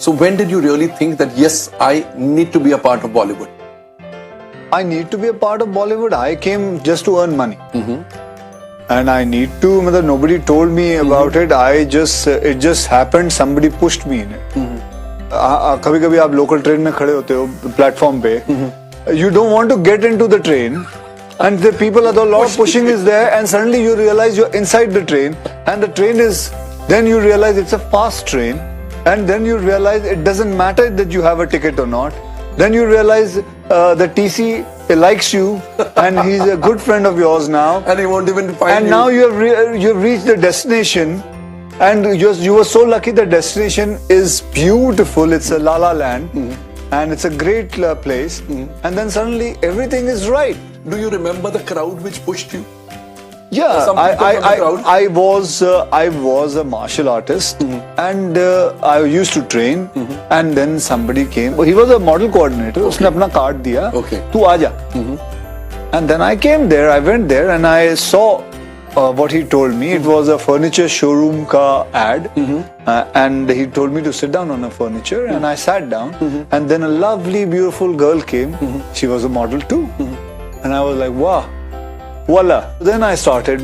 So when did you really think that yes, I need to be a part of Bollywood? I need to be a part of Bollywood. I came just to earn money. And I need to, मतलब nobody told me about it. It just happened. Somebody pushed me in it. कभी-कभी आप local train में खड़े होते हो platform पे. You don't want to get into the train, and the people, a lot of pushing is there, and suddenly you realize you're inside the train, and the train is. Then you realize it's a fast train, and then you realize it doesn't matter that you have a ticket or not. Then you realize the TC likes you, and he's a good friend of yours now. And he won't even find And you. now you've reached the destination, and you were so lucky. The destination is beautiful. It's a La La Land, and it's a great place. And then suddenly everything is right. Do you remember the crowd which pushed you? Yeah, Some people from the crowd? I was a martial artist, and I used to train. And then somebody came. He was a model coordinator. उसने अपना card दिया. Okay. तू आजा. And then I came there. I went there, and I saw what he told me. It was a furniture showroom ka ad, and he told me to sit down on a furniture, and I sat down. And then a lovely, beautiful girl came. She was a model too, and I was like, wow. Voila. Then I started,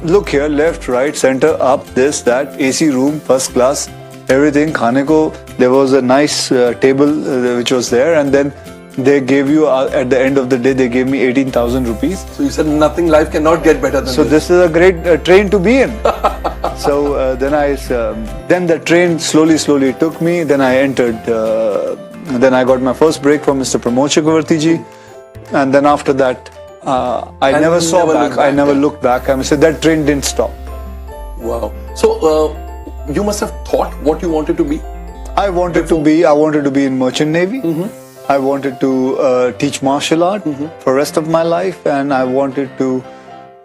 look here, left, right, center, up, this, that, AC room, first class, everything. Khane ko, there was a nice table which was there, and then they gave you, at the end of the day, they gave me 18,000 rupees. So you said nothing, life cannot get better than So this is a great train to be in. So then the train slowly took me. Then I entered, then I got my first break from Mr. Pramod Chakravarti ji. And then after that, I And never you saw never back. looked I back, never yeah. looked back. I said that train didn't stop. Wow. So you must have thought what you wanted to be. I wanted to be in Merchant Navy. I wanted to teach martial art for rest of my life, and I wanted to.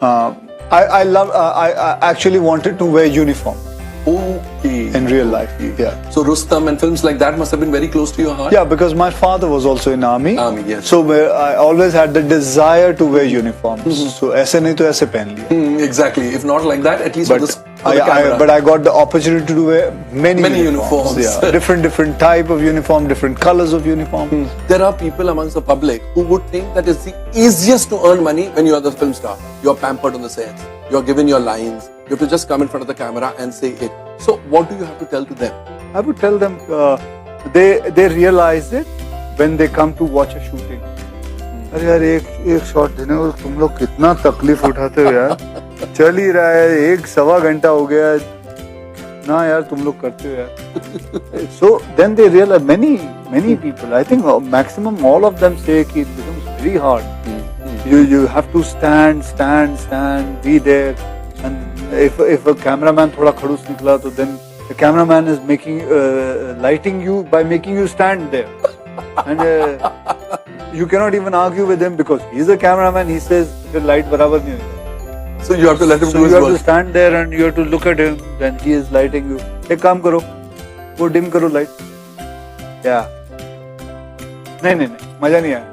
I actually wanted to wear uniform Okay. in real life. Yeah. So Rustam and films like that must have been very close to your heart. Yeah, because my father was also in army. Army, yes. So I always had the desire to wear uniforms. So ऐसे नहीं तो ऐसे पहन लिए. Exactly. If not like that, at least for the camera. But I got the opportunity to wear many uniforms. uniforms. Yeah, different type of uniform, different colors of uniform. There are people amongst the public who would think that it's the easiest to earn money when you are the film star. You're pampered on the sets. You're given your lines. You have to just come in front of the camera and say it. So what do you have to tell to them? I would tell them they realize it when they come to watch a shooting. अरे यार एक shot देने को तुम लोग कितना तकलीफ उठाते हो यार. चल ही रहा है, 1-1.25 घंटा हो गया ना यार, तुम लोग करते हो यार. So then they realize many people, I think maximum all of them say कि it becomes very hard. You have to stand, be there. And if a cameraman थोड़ा खड़ूस निकला तो then the cameraman is making lighting you by making you stand there. And you cannot even argue with him because he's a cameraman. He says the light बराबर नहीं होगा. So you have to let him So do his you have work. to stand there and you have to look at him. Then he is lighting you. एक काम करो, वो dim करो light. Yeah. नहीं, मजा नहीं आया.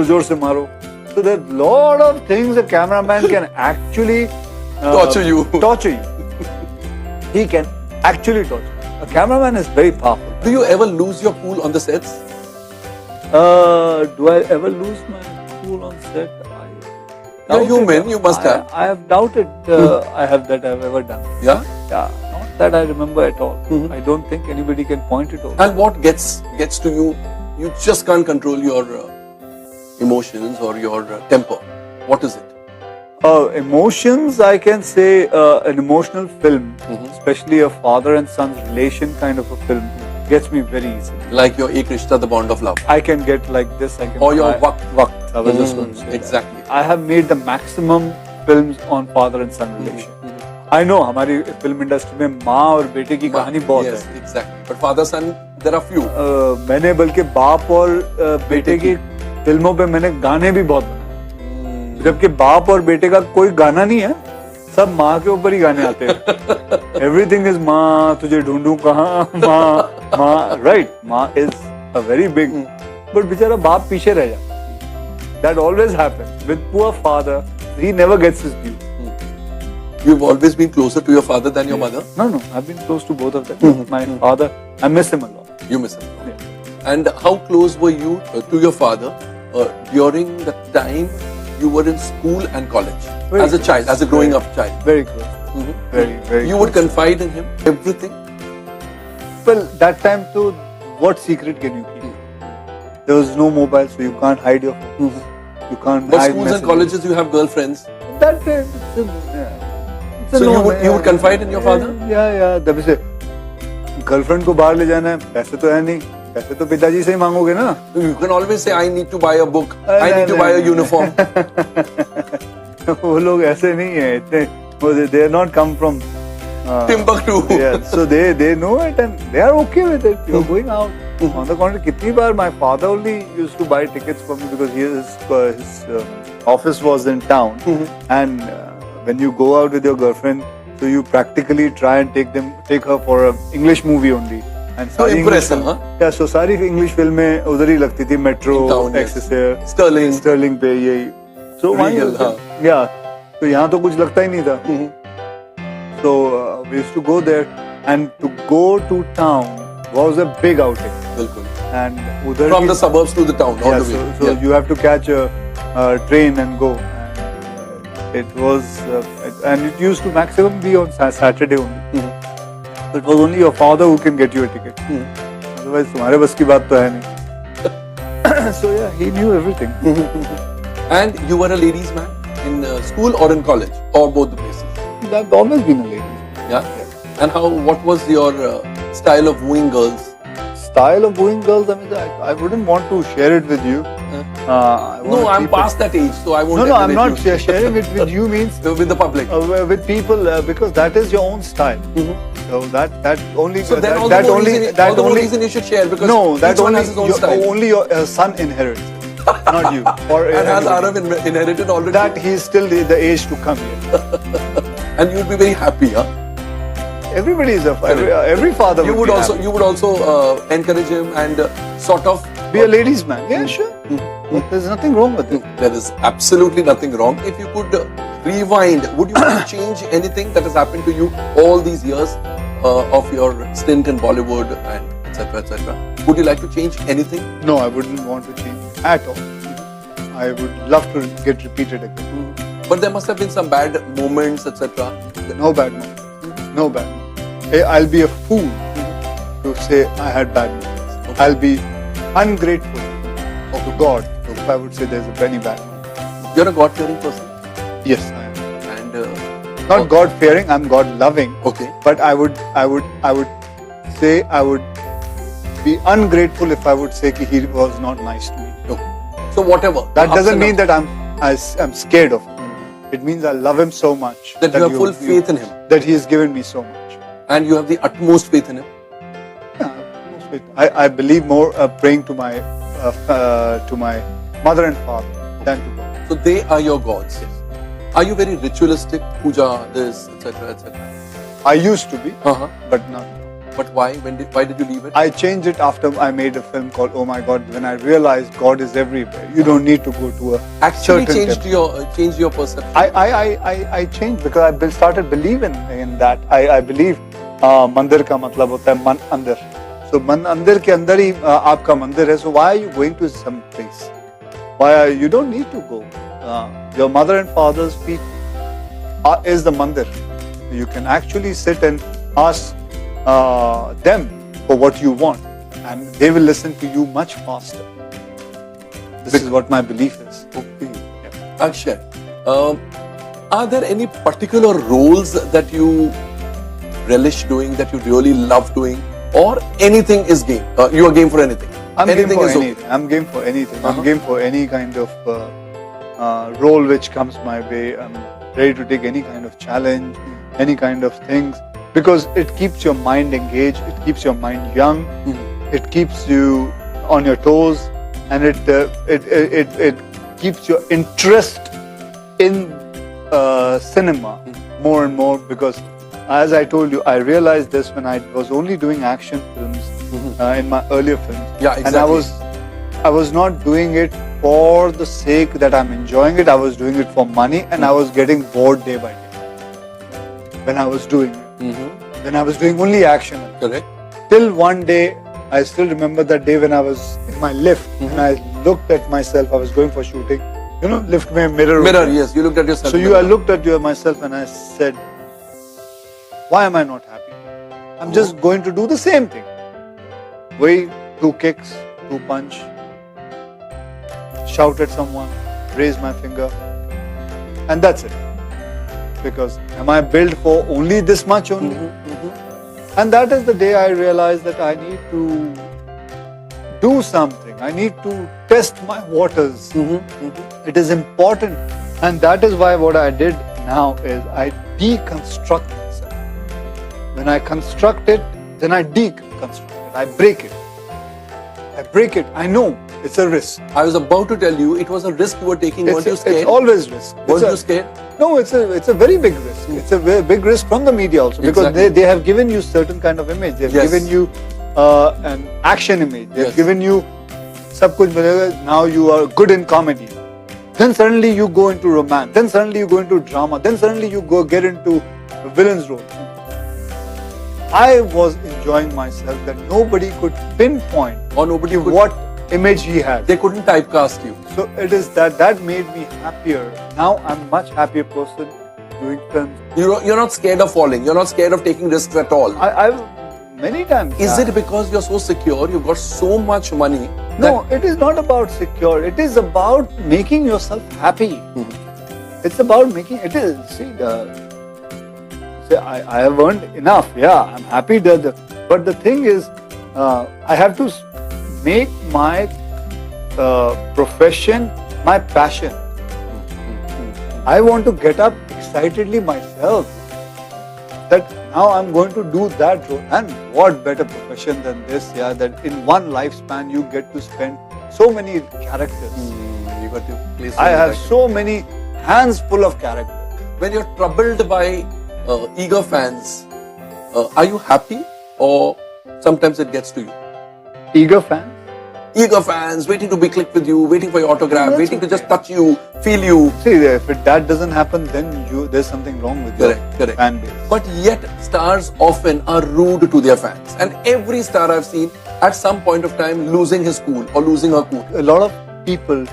जोर से मारो. So there are lot of things a cameraman can actually Torture you. He can actually torture. A cameraman is very powerful. Do you ever lose your cool on the sets? Do I ever lose my cool on set? You're human, you must have. I have doubted I've ever done. Yeah? Yeah, not that I remember at all. I don't think anybody can point it out. And what gets to you? You just can't control your emotions or your temper. What is it? Emotions, I can say an emotional film, especially a father and son's relation kind of a film, gets me very easily. Like your Ek Rishta, the bond of love. I can get like this. Or your Waqt. I was just going to say exactly. that. I have made the maximum films on father and son relation. I know हमारी film industry में माँ और बेटे की कहानी बहुत है. Yes, exactly. But father son, there are few. मैंने बल्कि बाप और बेटे की फिल्मों पे मैंने गाने भी बहुत बनाए. जबकि बाप और बेटे का कोई गाना नहीं है, सब माँ के ऊपर ही गाने आते हैं. Everything is माँ, तुझे ढूंढूं कहाँ, माँ, right? माँ is a very big, but बेचारा बाप पीछे रह जाता. That always happens with poor father. He never gets his due. You've always been closer to your father than your mother? No, I've been close to both of them. My father, I miss him a lot. You miss him. And how close were you to your father during the time you were in school and college? Very as a close. child, as a growing up child? Very close. Mhm. Very You close. would confide in him everything? Well, that time too, what secret can you keep? There was no mobile, so you can't hide your phone. You can't But hide schools and messages. colleges, you have girlfriends. That time, it's a So no, you would confide in your father? Yeah. तभी से girlfriend को बाहर ले जाना है, पैसे तो है नहीं, पैसे तो पिताजी से ही मांगोगे ना. You can always say, I need to buy a book, I need to buy a uniform. वो लोग ऐसे नहीं है इतने. They are not come from Timbuktu. yeah, so they know it and they are okay with it. You're going out. On the contrary, kitni baar my father only used to buy tickets for me because his office was in town, and when you go out with your girlfriend, so you practically try and take her for a English movie only. And So impress English her, huh? Yeah, so सारी English फिल्में उधर ही लगती थी. Metro, In town, yes. Excelsior, Sterling. पे यही. So Regal, हाँ. yeah, तो यहाँ तो कुछ लगता ही नहीं था. So we used to go there, and to go to town was a big outing. बिल्कुल. And उधर From भी- the suburbs to the town, all yeah, the way. so Yeah. you have to catch a train and go. And it was, and it used to maximum be on Saturday only. So it was only your father who can get you a ticket. Otherwise, तुम्हारे बस की बात तो है नहीं. So yeah, he knew everything. And you were a ladies' man in school or in college, or both the places. I've always been a lady. Yeah. And what was your style of wooing girls? Style of wooing girls, I mean, I wouldn't want to share it with you. I No, want I'm people- past that age, so I won't. No, I'm encourage not you. sharing it with you means With the public. with people because that is your own style. So that only So then all that the more only reason, that all the more only reason you should share because no that each one only has his own style. only your son inherits, not you. Or And has anybody. Arav inherited already? That he's still the age to come here. And you'd be very happy, huh? Everybody is every father. You would be also happy. encourage him and sort of be a ladies' man. Yeah, sure. There's nothing wrong with it. There is absolutely nothing wrong. If you could rewind, would you want to change anything that has happened to you all these years of your stint in Bollywood and etc. etc.? Would you like to change anything? No, I wouldn't want to change at all. I would love to get repeated again. But there must have been some bad moments, etc. No bad moments. No bad moments. I'll be a fool to say I had bad moments. I'll be ungrateful to God if I would say there's any bad moment. You're a God-fearing person, Yes, I am. and Not God fearing, I'm God loving. okay. But I would say I would be ungrateful if I would say that he was not nice to me. Okay. So whatever. That the ups doesn't and mean downs, that I'm scared of him. It means I love him so much that you have full faith in him, that he has given me so much. and you have the utmost faith in him. I believe more praying to my mother and father than to God. So they are your gods. Are you very ritualistic? Puja, this, etc., etc. I used to be, Uh-huh. but not. But why? Why did you leave it? I changed it after I made a film called Oh My God. When I realized God is everywhere, you don't need to go to a Actually certain changed your perception. I changed because I started believing in that. I believe मंदिर का मतलब होता है मन अंदर. So मन अंदर के अंदर ही आपका मंदिर है. So why are you going to some place? You don't need to go. Your mother and father's feet is the mandir. You can actually sit and ask them for what you want, and they will listen to you much faster. This is what my belief is. Okay. Akshay, are there any particular roles that you relish doing, that you really love doing, or anything is game? You are game for anything. I'm anything game for is okay. anything. I'm game for anything. Uh-huh. I'm game for any kind of role which comes my way. I'm ready to take any kind of challenge, any kind of things, because it keeps your mind engaged. It keeps your mind young. It keeps you on your toes, and it keeps your interest in cinema more and more. Because, as I told you, I realized this when I was only doing action films in my earlier films. Yeah, And I exactly. was not doing it for the sake that I'm enjoying it. I was doing it for money, and I was getting bored day by day when I was doing it. When I was doing only action. Correct. Till one day, I still remember that day when I was in my lift and I looked at myself. I was going for shooting. You know, lift mein mirror. Mirror, hota hai. yes. You looked at yourself. So in the I mirror. looked at myself and I said, why am I not happy? I'm just going to do the same thing. Wait, 2 kicks, 2 punch, shout at someone, raise my finger, and that's it. Because am I built for only this much only? And that is the day I realized that I need to do something. I need to test my waters. It is important. And that is why what I did now is I deconstruct myself. When I construct it, then I deconstruct it. I break it. I know it's a risk. I was about to tell you, it was a risk you were taking. Weren't you scared? It's always risk. Weren't you scared? No, it's a very big risk. It's a very big risk from the media also, because Exactly. they have given you certain kind of image. They've Yes. given you an action image. They've Yes. given you sab kuch milega. Now you are good in comedy. Then suddenly you go into romance. Then suddenly you go into drama. Then suddenly you go get into a villain's role. I was enjoying myself that nobody could pinpoint Or nobody could, what image he had. they couldn't typecast you. So it is that made me happier. Now I'm much happier person doing films. You're not scared of falling. You're not scared of taking risks at all. I've many times. Is it because you're so secure? You've got so much money. No, it is not about secure. It is about making yourself happy. It's about making it is. See, I have earned enough. Yeah, I'm happy that. But the thing is, I have to make my profession my passion. I want to get up excitedly myself. That now I'm going to do that role. And what better profession than this? Yeah, that in one lifespan you get to spend so many characters. You got to play. I have so many hands full of characters. When you're troubled by eager fans, are you happy, or sometimes it gets to you? Eager fans? Eager fans waiting to be clicked with you, waiting for your autograph, That's waiting to okay. just touch you, feel you. See, if that doesn't happen, then there's something wrong with your Correct. fan base. But yet, stars often are rude to their fans, and every star I've seen at some point of time losing his cool or losing her cool. A lot of people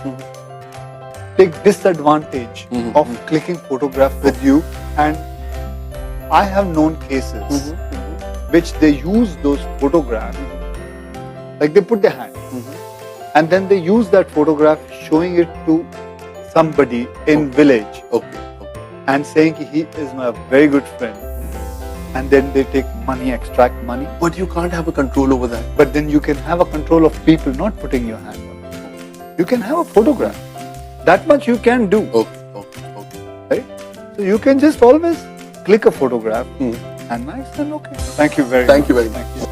take disadvantage of clicking photograph with you, and I have known cases which they use those photographs, like they put their hand, and then they use that photograph showing it to somebody in village Okay. and saying he is my very good friend, and then they take money, extract money. But you can't have a control over that. But then you can have a control of people not putting your hand on it. You can have a photograph. That much you can do, Okay. right? So you can just always click a photograph and nice and okay. Thank you very much. Thank you very much. Thank you.